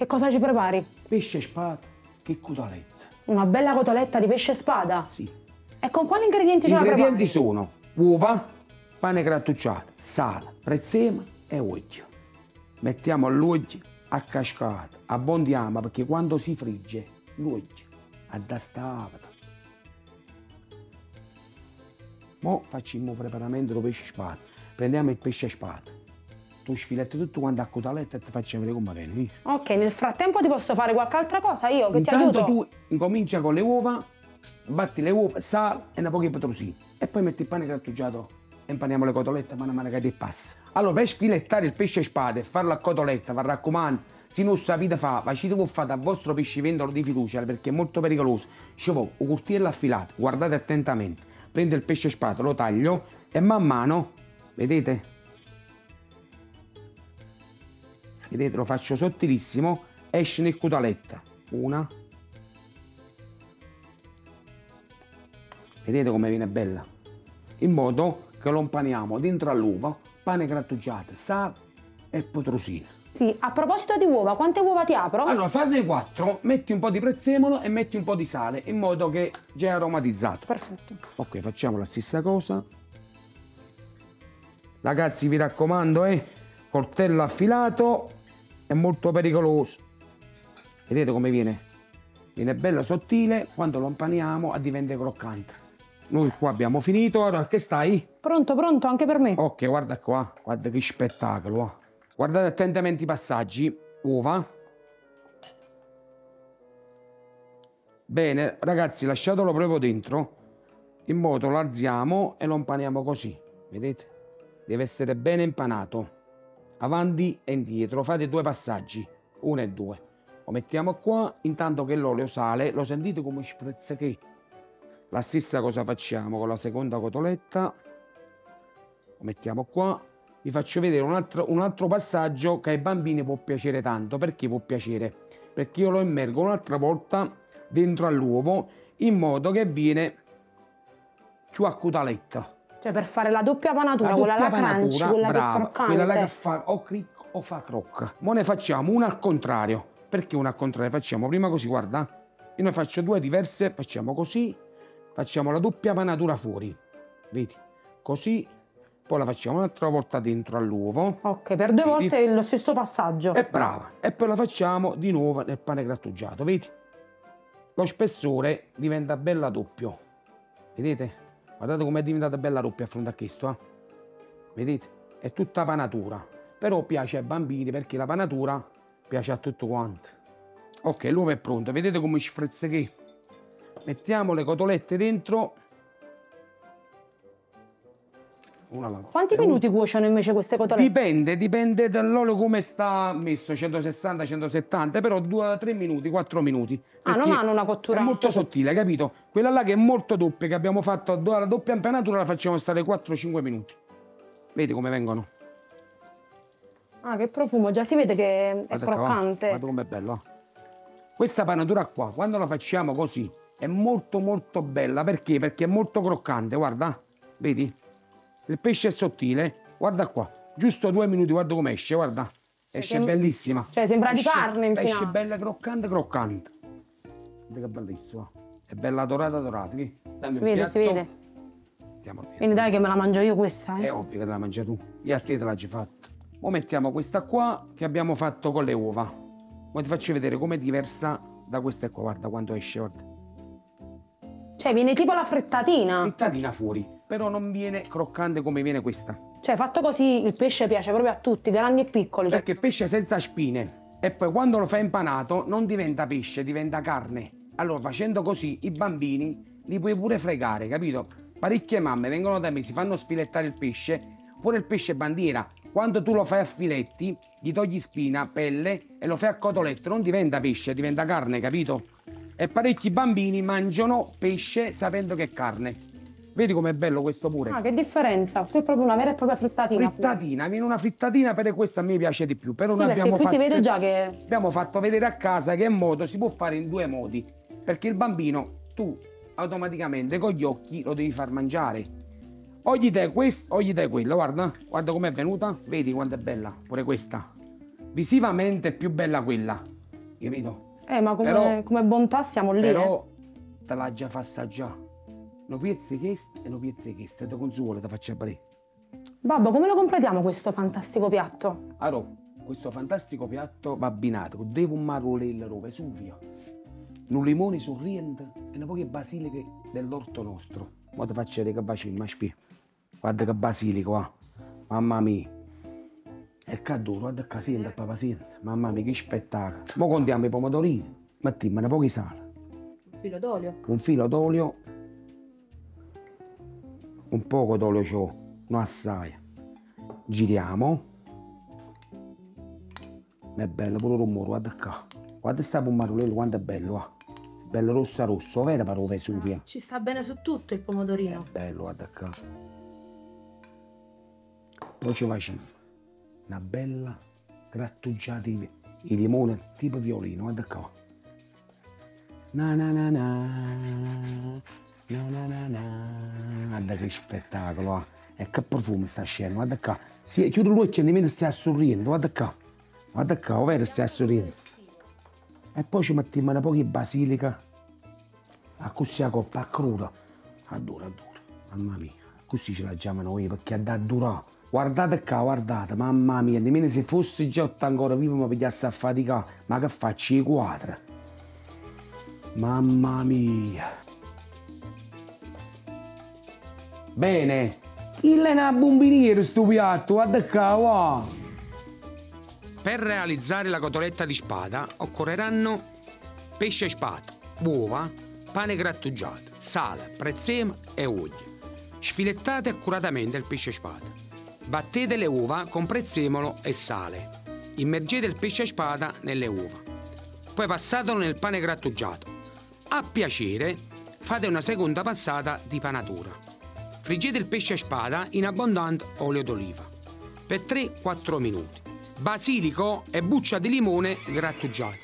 Che cosa ci prepari? Pesce spada e cotoletta. Una bella cotoletta di pesce spada? Sì. E con quali ingredienti Gli ce la prepari? ingredienti sono uova, pane grattugiato, sale, prezzemolo e olio. Mettiamo l'olio a cascata, abbondiamo perché quando si frigge l'olio addastava. Mo facciamo il preparamento del pesce spada. Prendiamo il pesce spada. Tu sfiletti tutto quanto a cotoletta e ti faccio vedere come viene. Ok, nel frattempo ti posso fare qualche altra cosa io che ti aiuto? Intanto tu incomincia con le uova, batti le uova, sale e una poca di petrosino. E poi metti il pane grattugiato e impaniamo le cotolette man mano che ti passa. Allora, per sfilettare il pesce spada e farlo a cotoletta, vi raccomando, se non sapete fare, facete come fate a vostro pescivendolo di fiducia perché è molto pericoloso. Ci vuole un coltello affilato, guardate attentamente. Prendo il pesce spada, lo taglio e man mano, vedete? Vedete, lo faccio sottilissimo, esce nel cotoletta. Una. Vedete come viene bella? In modo che lo impaniamo dentro all'uovo, pane grattugiato, sale e petrosino. Sì, a proposito di uova, quante uova ti apro? Allora, farne 4, metti un po' di prezzemolo e metti un po' di sale, in modo che già è aromatizzato. Perfetto. Ok, facciamo la stessa cosa. Ragazzi, vi raccomando, coltello affilato, è molto pericoloso. Vedete come viene? Viene bello sottile, quando lo impaniamo diventa croccante. Noi qua abbiamo finito, ora che stai? Pronto, pronto, anche per me. Ok, guarda qua, guarda che spettacolo. Guardate attentamente i passaggi. Uova. Bene, ragazzi, lasciatelo proprio dentro, in modo lo alziamo e lo impaniamo così. Vedete? Deve essere bene impanato. Avanti e indietro, fate 2 passaggi, 1 e 2. Lo mettiamo qua, intanto che l'olio sale, lo sentite come sprezza che? La stessa cosa facciamo con la seconda cotoletta. Lo mettiamo qua. Vi faccio vedere un altro passaggio che ai bambini può piacere tanto. Perché può piacere? Perché io lo immergo un'altra volta dentro all'uovo in modo che viene più a cotoletta. Cioè per fare la doppia panatura, quella là crunchy, quella brava, che è croccante. quella là che fa o cric o fa crocca. Ma ne facciamo una al contrario. Perché una al contrario? Facciamo prima così, guarda. Io ne faccio 2 diverse, facciamo così. Facciamo la doppia panatura fuori. Vedi? Così. Poi la facciamo un'altra volta dentro all'uovo. Ok, per 2 volte lo stesso passaggio. È brava. E poi la facciamo di nuovo nel pane grattugiato, vedi? Lo spessore diventa bella doppio. Vedete? Guardate com'è diventata bella doppia a fronte a questo, Vedete? È tutta panatura. Però piace ai bambini perché la panatura piace a tutto quanto. Ok, l'uovo è pronto. Vedete come sfrezza che? Mettiamo le cotolette dentro. Quanti minuti cuociono invece queste cotolette? Dipende dall'olio come sta messo, 160, 170, però dura 3 minuti, 4 minuti. Non hanno una cottura. È molto sottile, capito? Quella là che è molto doppia, che abbiamo fatto la doppia impanatura, la facciamo stare 4-5 minuti. Vedi come vengono? Ah, che profumo, già si vede che è croccante. Guarda com'è bello. Questa panatura qua, quando la facciamo così, è molto molto bella. Perché? Perché è molto croccante, guarda. Vedi? Il pesce è sottile, guarda qua, giusto 2 minuti, guarda come esce, guarda. Esce bellissima. Cioè sembra di carne in esce bella croccante, croccante. Guarda che bellissima. È bella dorata, dorata. Si vede, si vede. Quindi dai che me la mangio io questa, È ovvio che te la mangi tu. Io a te l'ho già fatta. Ora mettiamo questa qua che abbiamo fatto con le uova. Ora ti faccio vedere com'è diversa da questa qua, guarda quanto esce, guarda. Cioè viene tipo la frittatina. Frittatina fuori, però non viene croccante come viene questa. Cioè fatto così il pesce piace proprio a tutti, grandi e piccoli. Perché pesce senza spine. E poi quando lo fai impanato non diventa pesce, diventa carne. Allora facendo così i bambini li puoi pure fregare, capito? Parecchie mamme vengono da me, si fanno sfilettare il pesce, pure il pesce bandiera. Quando tu lo fai a filetti, gli togli spina, pelle e lo fai a cotolette, non diventa pesce, diventa carne, capito? E parecchi bambini mangiano pesce sapendo che è carne. Vedi com'è bello questo pure? Ah, che differenza! Qui è proprio una vera e propria frittatina. Frittatina, viene una frittatina, per questo a me piace di più. Però sì, noi perché qui si vede già che... Abbiamo fatto vedere a casa che è modo, si può fare in 2 modi. Perché il bambino, tu automaticamente con gli occhi lo devi far mangiare. O gli dai questo o gli dai quello, guarda com'è venuta. Vedi quanto è bella, pure questa. Visivamente è più bella quella. capito? Ma come bontà siamo lì, Però te l'ha già fa assaggiare. No piezze queste e no piezze queste, te consuolo, te faccio aprire. Babbo, come lo completiamo questo fantastico piatto? Allora, questo fantastico piatto va abbinato con dei pomarolli Vesuvio, un limone sorriente e un po' di basilica dell'orto nostro. Ora ti faccio vedere che bacino, ma spie. Guarda che basilico, ah. Mamma mia. È caduto, guarda che sente, papà sente. Mamma mia, che spettacolo. Ora contiamo i pomodorini, mettiamo un po' di sale. Un filo d'olio. Un filo d'olio. Un poco d'olio c'ho, non assai. Giriamo. È bello pure il rumore, guarda qua. Guarda sta pomarolello, quanto è bello, ah. Bello rosso rosso, vero però Vesuvio? Ci sta bene su tutto il pomodorino. È bello, guarda qua. Poi ci facciamo una bella grattugiata di limone tipo violino, guarda qua. Na na na na, na na na na. Guarda che spettacolo, ah. E che profumo sta scena, guarda qua. Sì, chiudo l'occhio e nemmeno stai sorridendo, guarda qua. Guarda qua, ovvero stai sorridendo. E poi ci mettiamo un po' di basilica. A così la coppa, a cruda. A dura, mamma mia. Così ce la chiamano noi perché da dura. Guardate qua, guardate, mamma mia, nemmeno se fosse già ancora vivo mi pigliasse a faticare. Ma che faccio i quadri? Mamma mia. Bene. Chi è una bombiniera sto piatto? Guarda qua, va. Per realizzare la cotoletta di spada occorreranno pesce spada, uova, pane grattugiato, sale, prezzemolo e olio. Sfilettate accuratamente il pesce spada. Battete le uova con prezzemolo e sale. Immergete il pesce spada nelle uova. Poi passatelo nel pane grattugiato. A piacere fate una seconda passata di panatura. Friggete il pesce spada in abbondante olio d'oliva per 3-4 minuti. Basilico e buccia di limone grattugiati.